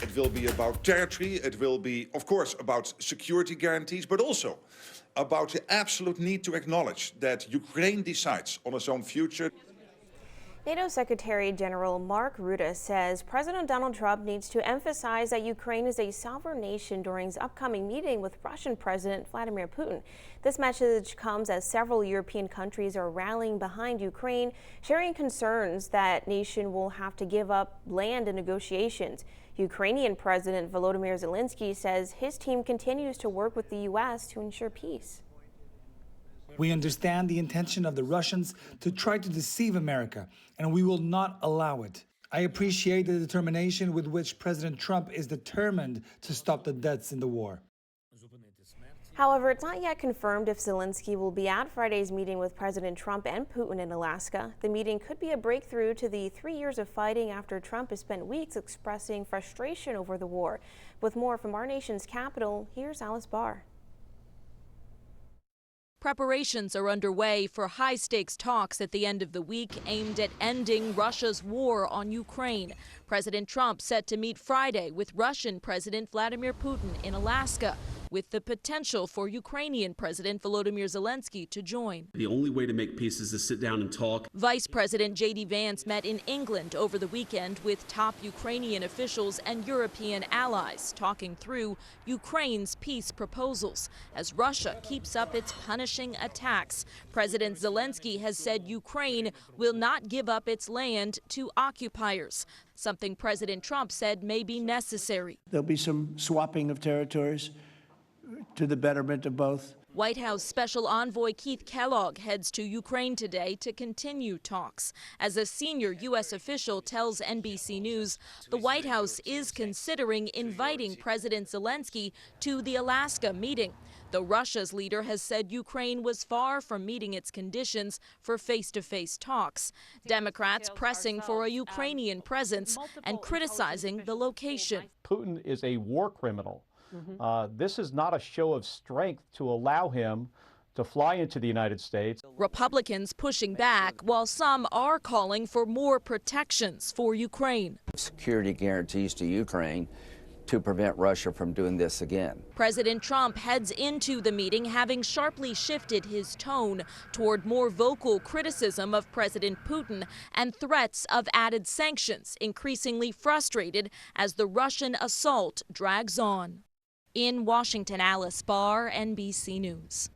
It will be about territory. It will be, of course, about security guarantees, but also about the absolute need to acknowledge that Ukraine decides on its own future. NATO Secretary General Mark Rutte says President Donald Trump needs to emphasize that Ukraine is a sovereign nation during his upcoming meeting with Russian President Vladimir Putin. This message comes as several European countries are rallying behind Ukraine, sharing concerns that nation will have to give up land in negotiations. Ukrainian President Volodymyr Zelensky says his team continues to work with the U.S. to ensure peace. We understand the intention of the Russians to try to deceive America, and we will not allow it. I appreciate the determination with which President Trump is determined to stop the deaths in the war. However, it's not yet confirmed if Zelensky will be at Friday's meeting with President Trump and Putin in Alaska. The meeting could be a breakthrough to the 3 years of fighting after Trump has spent weeks expressing frustration over the war. With more from our nation's capital, here's Alice Barr. Preparations are underway for high-stakes talks at the end of the week aimed at ending Russia's war on Ukraine. President Trump set to meet Friday with Russian President Vladimir Putin in Alaska, with the potential for Ukrainian President Volodymyr Zelensky to join. The only way to make peace is to sit down and talk. Vice President J.D. Vance met in England over the weekend with top Ukrainian officials and European allies, talking through Ukraine's peace proposals. As Russia keeps up its punishing attacks, President Zelensky has said Ukraine will not give up its land to occupiers, something President Trump said may be necessary. There'll be some swapping of territories to the betterment of both. White House Special Envoy Keith Kellogg heads to Ukraine today to continue talks. As a senior U.S. official tells NBC News, the White House is considering inviting President Zelensky to the Alaska meeting, though Russia's leader has said Ukraine was far from meeting its conditions for face-to-face talks. Democrats pressing for a Ukrainian presence and criticizing the location. Putin is a war criminal. This is not a show of strength to allow him to fly into the United States. Republicans pushing back, while some are calling for more protections for Ukraine. Security guarantees to Ukraine to prevent Russia from doing this again. President Trump heads into the meeting having sharply shifted his tone toward more vocal criticism of President Putin and threats of added sanctions, increasingly frustrated as the Russian assault drags on. In Washington, Alice Barr, NBC News.